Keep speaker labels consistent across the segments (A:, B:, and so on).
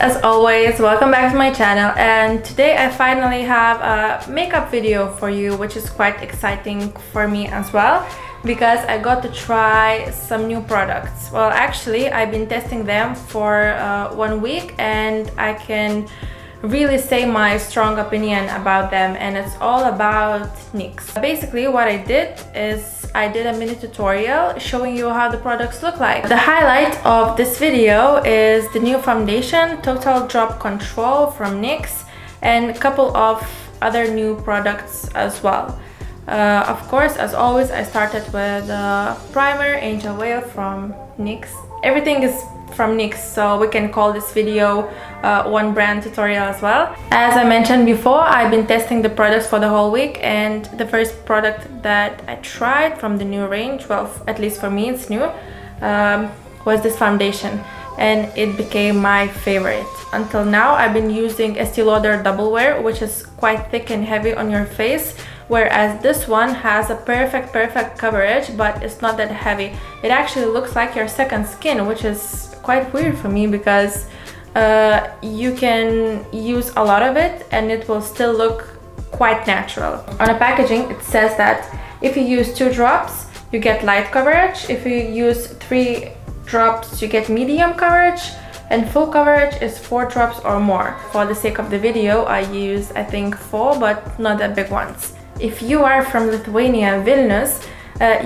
A: as always, welcome back to my channel, and today I finally have a makeup video for you, which is quite exciting for me as well because I got to try some new products. Well, actually I've been testing them for 1 week and I can really say my strong opinion about them, and it's all about NYX. Basically what I did is I did a mini tutorial showing you how the products look like. The highlight of this video is the new foundation Total Drop Control from NYX and a couple of other new products as well. Of course, as always, I started with primer Angel Whale from NYX. Everything is from NYX, so we can call this video one brand tutorial as well. As I mentioned before, I've been testing the products for the whole week, and the first product that I tried from the new range, well, at least for me it's new, was this foundation, and it became my favorite. Until now I've been using Estee Lauder Double Wear, which is quite thick and heavy on your face, whereas this one has a perfect coverage, but it's not that heavy. It actually looks like your second skin, which is quite weird for me because you can use a lot of it and it will still look quite natural. On the packaging it says that if you use 2 drops you get light coverage, if you use 3 drops you get medium coverage, and full coverage is 4 drops or more. For the sake of the video I use I think 4, but not that big ones. If you are from Lithuania, Vilnius,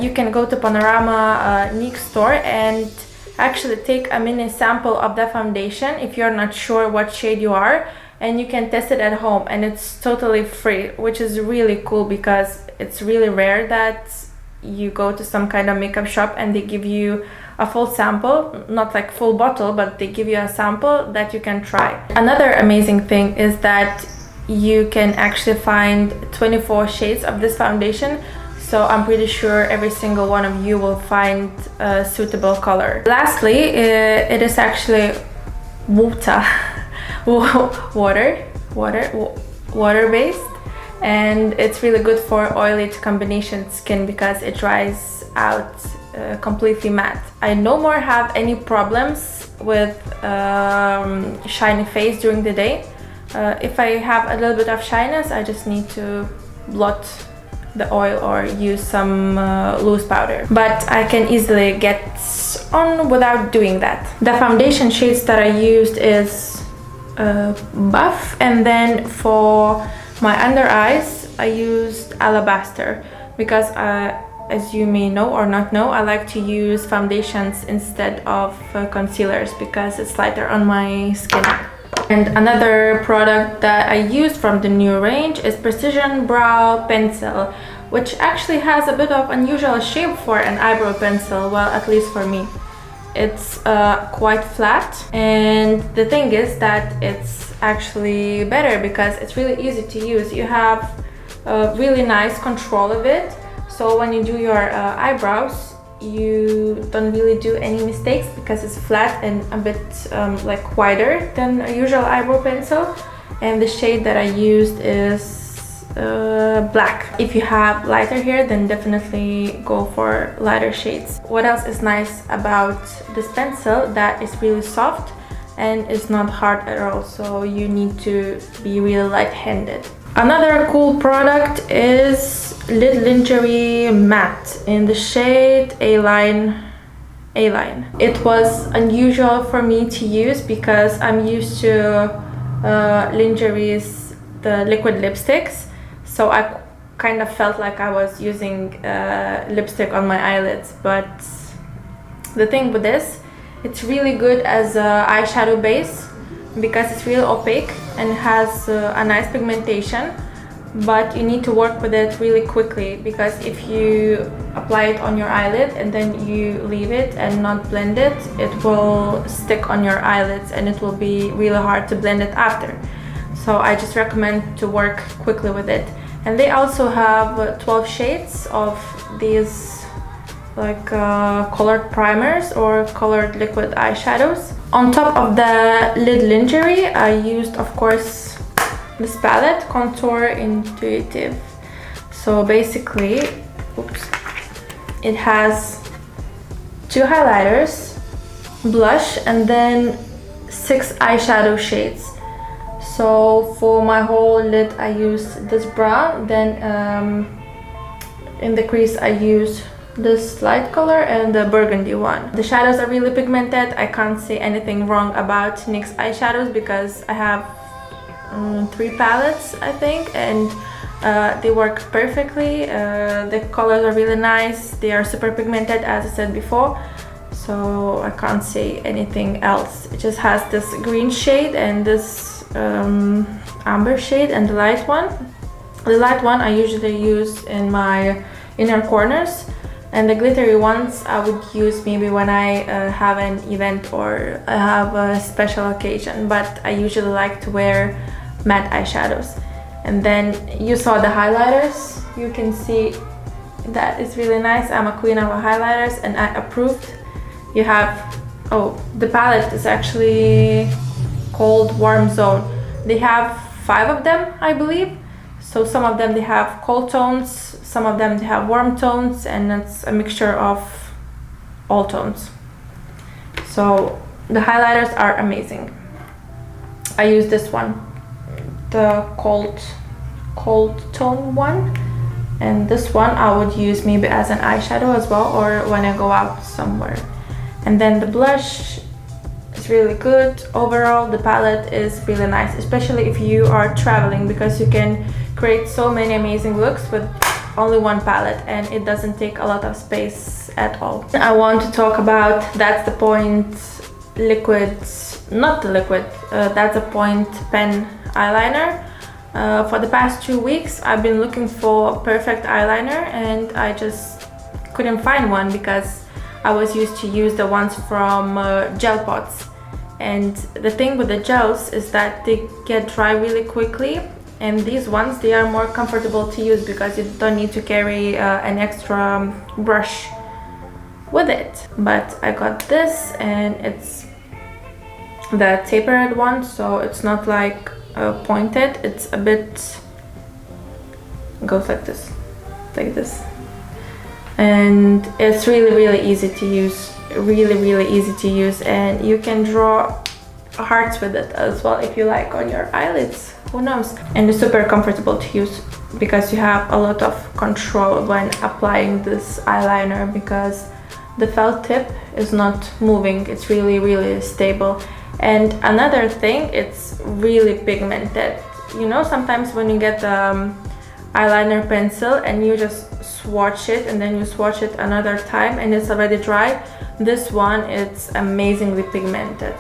A: you can go to Panorama NYX store and actually take a mini sample of the foundation if you're not sure what shade you are, and you can test it at home, and it's totally free, which is really cool because it's really rare that you go to some kind of makeup shop and they give you a full sample, not like full bottle, but they give you a sample that you can try. Another amazing thing is that you can actually find 24 shades of this foundation, so I'm pretty sure every single one of you will find a suitable color. Lastly, it is actually water-based, and it's really good for oily to combination skin because it dries out completely matte. I no more have any problems with shiny face during the day. If I have a little bit of shyness, I just need to blot the oil or use some loose powder, but I can easily get on without doing that. The foundation shades that I used is Buff, and then for my under eyes I used Alabaster because as you may know or not know, I like to use foundations instead of concealers because it's lighter on my skin. And another product that I used from the new range is Precision Brow Pencil, which actually has a bit of unusual shape for an eyebrow pencil, well, at least for me. It's quite flat, and the thing is that it's actually better because it's really easy to use. You have a really nice control of it, so when you do your eyebrows you don't really do any mistakes because it's flat and a bit like wider than a usual eyebrow pencil. And the shade that I used is black. If you have lighter hair, then definitely go for lighter shades. What else is nice about this pencil? That it's really soft and it's not hard at all, so you need to be really light-handed. Another cool product is Lid Lingerie Matte in the shade A-Line. It was unusual for me to use because I'm used to Lingerie's the liquid lipsticks, so I kind of felt like I was using lipstick on my eyelids. But the thing with this, it's really good as an eyeshadow base because it's really opaque and has a nice pigmentation, but you need to work with it really quickly because if you apply it on your eyelid and then you leave it and not blend it, it will stick on your eyelids and it will be really hard to blend it after. So I just recommend to work quickly with it. And they also have 12 shades of these like colored primers or colored liquid eyeshadows. On top of the Lid Lingerie, I used, of course, this palette, Countour Intuitive. So basically, it has 2 highlighters, blush, and then 6 6 eyeshadow shades. So for my whole lid I use this brown, then in the crease I use this light color and the burgundy one. The shadows are really pigmented. I can't say anything wrong about NYX eyeshadows because I have 3 palettes I think, and they work perfectly. The colors are really nice. They are super pigmented, as I said before, so I can't say anything else. It just has this green shade and this amber shade, and the light one. The light one I usually use in my inner corners, and the glittery ones I would use maybe when I have an event or I have a special occasion, but I usually like to wear matte eyeshadows. And then you saw the highlighters. You can see that it's really nice. I'm a queen of highlighters and I approved. You have, oh, the palette is actually called Warm Zone. They have 5 of them, I believe. So some of them they have cold tones, some of them they have warm tones, and it's a mixture of all tones. So the highlighters are amazing. I use this one, the cold tone one, and this one I would use maybe as an eyeshadow as well, or when I go out somewhere. And then the blush is really good. Overall the palette is really nice, especially if you are traveling, because you can create so many amazing looks with only one palette and it doesn't take a lot of space at all. I want to talk about That's the Point liquids, not the liquid, That's the Point pen eyeliner. For the past 2 weeks I've been looking for a perfect eyeliner and I just couldn't find one because I was used to use the ones from gel pots. And the thing with the gels is that they get dry really quickly, and these ones, they are more comfortable to use because you don't need to carry an extra brush with it. But I got this, and it's the tapered one, so it's not like pointed. It's a bit, goes like this, and it's really easy to use, really easy to use, and you can draw hearts with it as well if you like on your eyelids, who knows. And it's super comfortable to use because you have a lot of control when applying this eyeliner, because the felt tip is not moving. It's really stable. And another thing, it's really pigmented. You know, sometimes when you get the eyeliner pencil and you just swatch it and then you swatch it another time and it's already dry, this one, it's amazingly pigmented.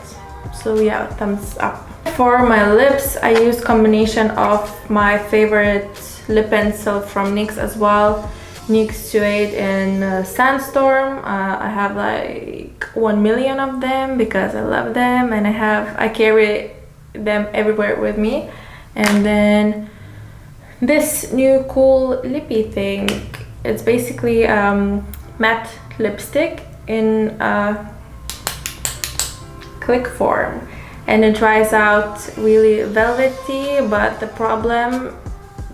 A: So yeah, thumbs up. For my lips, I use combination of my favorite lip pencil from NYX as well, NYX Suede and Sandstorm. I have like 1 million of them because I love them, and I carry them everywhere with me. And then this new cool lippy thing, it's basically matte lipstick in click form, and it dries out really velvety, but the problem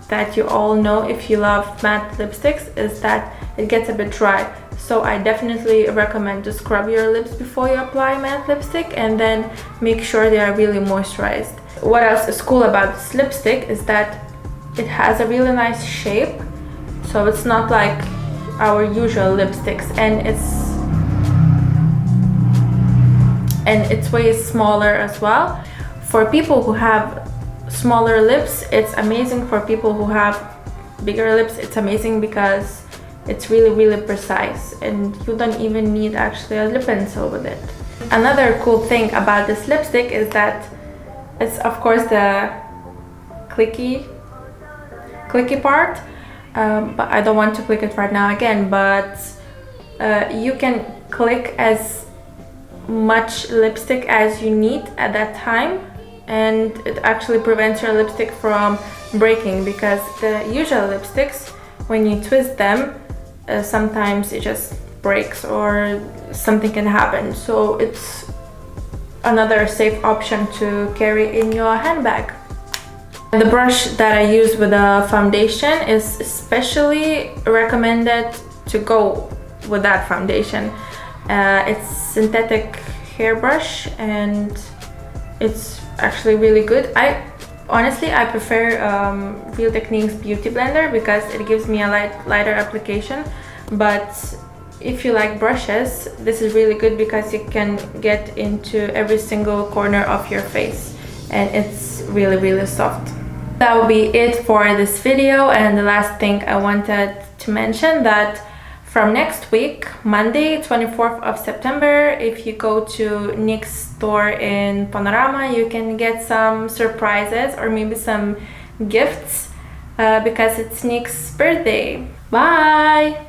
A: that you all know if you love matte lipsticks is that it gets a bit dry. So I definitely recommend to scrub your lips before you apply matte lipstick and then make sure they are really moisturized. What else is cool about this lipstick is that it has a really nice shape, so it's not like our usual lipsticks, and it's way smaller as well. For people who have smaller lips, it's amazing. For people who have bigger lips, it's amazing because it's really precise and you don't even need actually a lip pencil with it. Another cool thing about this lipstick is that it's of course the clicky part, but I don't want to click it right now again, but you can click as much lipstick as you need at that time, and it actually prevents your lipstick from breaking, because the usual lipsticks, when you twist them, sometimes it just breaks or something can happen. So it's another safe option to carry in your handbag. The brush that I use with the foundation is especially recommended to go with that foundation. It's synthetic hairbrush, and it's actually really good. Honestly, I prefer Real Techniques Beauty Blender because it gives me a lighter application. But if you like brushes, this is really good because you can get into every single corner of your face, and it's really soft. That will be it for this video. And the last thing I wanted to mention, that from next week, Monday, 24th of September, if you go to NYX store in Panorama, you can get some surprises or maybe some gifts because it's NYX's birthday. Bye!